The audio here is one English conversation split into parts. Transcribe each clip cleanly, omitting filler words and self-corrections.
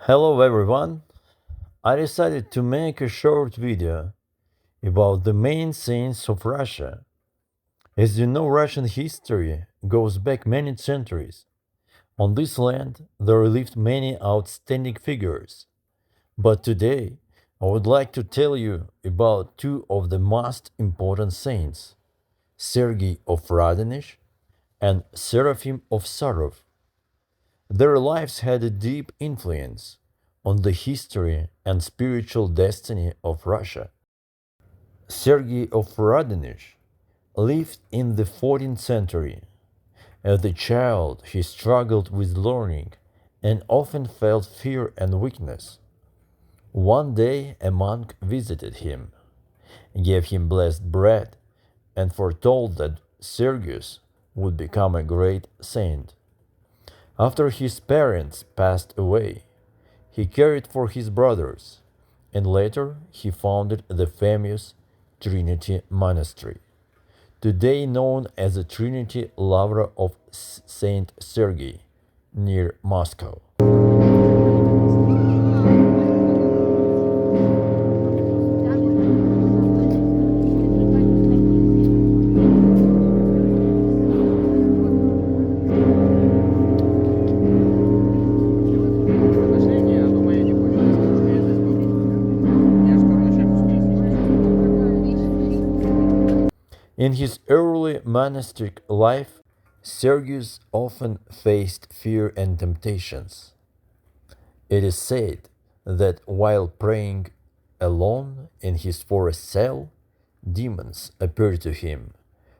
Hello everyone! I decided to make a short video about the main saints of Russia. As you know, Russian history goes back many centuries. On this land, there lived many outstanding figures. But today, I would like to tell you about two of the most important saints, Sergius of Radonezh and Seraphim of Sarov. Their lives had a deep influence on the history and spiritual destiny of Russia. Sergius of Radonezh lived in the 14th century. As a child, he struggled with learning and often felt fear and weakness. One day, a monk visited him, gave him blessed bread, and foretold that Sergius would become a great saint. After his parents passed away, he cared for his brothers, and later he founded the famous Trinity Monastery, today known as the Trinity Lavra of Saint Sergei, near Moscow. In his early monastic life, Sergius often faced fear and temptations. It is said that while praying alone in his forest cell, demons appeared to him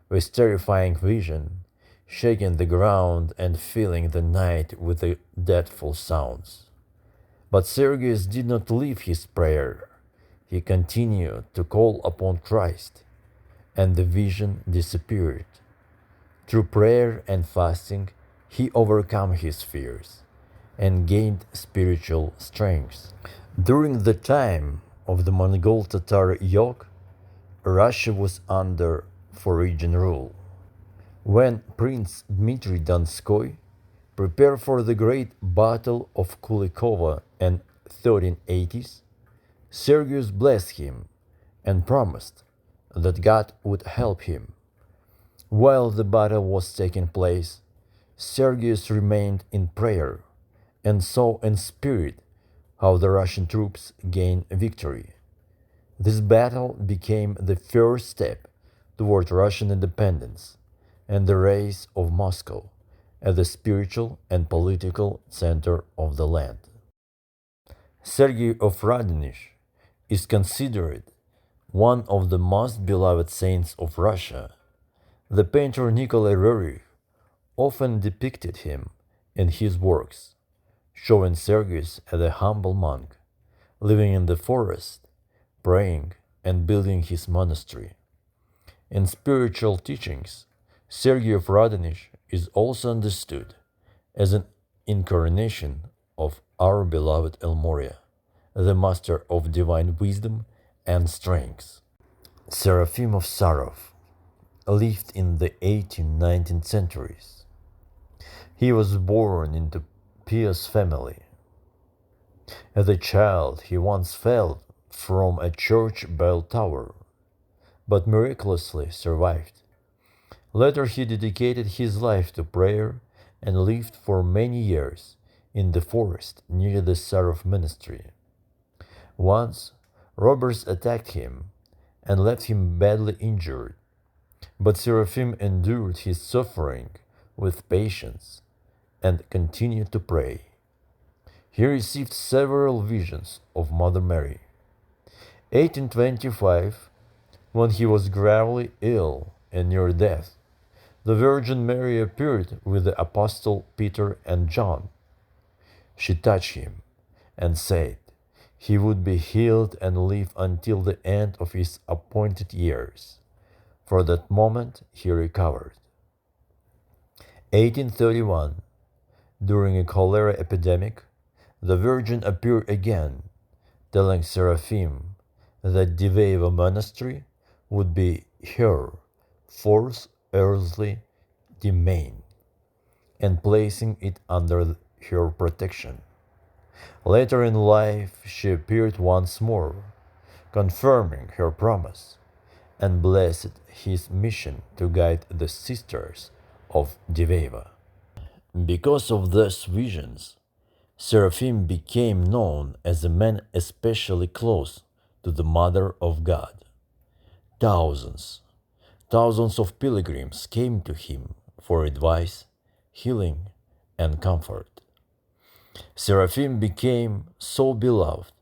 with terrifying vision, shaking the ground and filling the night with the dreadful sounds. But Sergius did not leave his prayer. He continued to call upon Christ, and the vision disappeared. Through prayer and fasting, he overcame his fears and gained spiritual strength. During the time of the Mongol Tatar yoke, Russia was under foreign rule. When Prince Dmitry Donskoy prepared for the great Battle of Kulikovo in 1380s, Sergius blessed him and promised that God would help him. While the battle was taking place, Sergius remained in prayer and saw in spirit how the Russian troops gained victory. This battle became the first step toward Russian independence and the rise of Moscow as the spiritual and political center of the land. Sergius of Radonezh is considered one of the most beloved saints of Russia. The painter Nikolai Ruriev often depicted him in his works, showing Sergius as a humble monk, living in the forest, praying, and building his monastery. In spiritual teachings, Sergius of Radonezh is also understood as an incarnation of our beloved El Moria, the master of divine wisdom and strength. Seraphim of Sarov lived in the 18th 19th centuries. He was born into pious family. As a child, he once fell from a church bell tower, but miraculously survived. Later, he dedicated his life to prayer and lived for many years in the forest near the Sarov monastery. Once, robbers attacked him and left him badly injured, but Seraphim endured his suffering with patience and continued to pray. He received several visions of Mother Mary. 1825, when he was gravely ill and near death, the Virgin Mary appeared with the Apostle Peter and John. She touched him and said he would be healed and live until the end of his appointed years. For that moment he recovered. 1831, during a cholera epidemic, the Virgin appeared again, telling Seraphim that Diveeva monastery would be her fourth earthly domain, and placing it under her protection. Later in life, she appeared once more, confirming her promise, and blessed his mission to guide the sisters of Deveva. Because of these visions, Seraphim became known as a man especially close to the Mother of God. Thousands, thousands of pilgrims came to him for advice, healing, and comfort. Seraphim became so beloved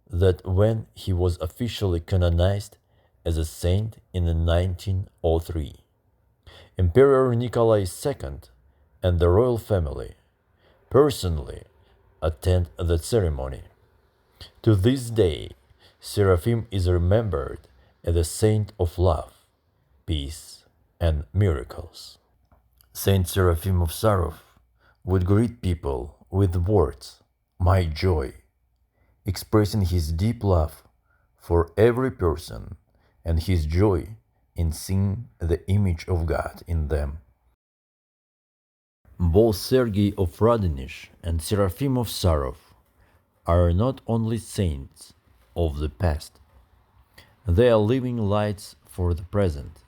that when he was officially canonized as a saint in 1903, Emperor Nikolai II and the royal family personally attend the ceremony. To this day, Seraphim is remembered as a saint of love, peace, and miracles. Saint Seraphim of Sarov would greet people with the words, "My joy," expressing his deep love for every person and his joy in seeing the image of God in them. Both Sergius of Radonezh and Seraphim of Sarov are not only saints of the past, they are living lights for the present.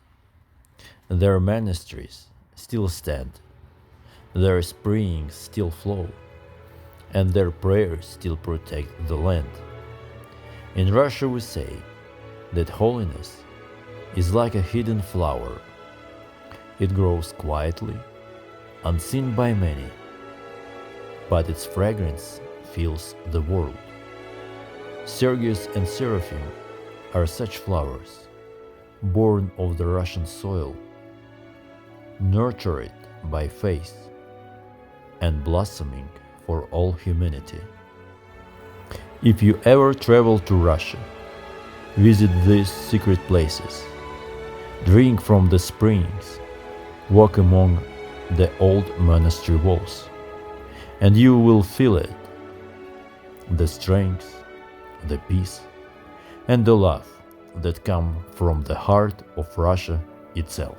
Their monasteries still stand, their springs still flow, and their prayers still protect the land. In Russia we say that holiness is like a hidden flower. It grows quietly, unseen by many, but its fragrance fills the world. Sergius and Seraphim are such flowers, born of the Russian soil, nurtured by faith, and blossoming for all humanity. If you ever travel to Russia, visit these secret places, drink from the springs, walk among the old monastery walls, and you will feel it, the strength, the peace, and the love that come from the heart of Russia itself.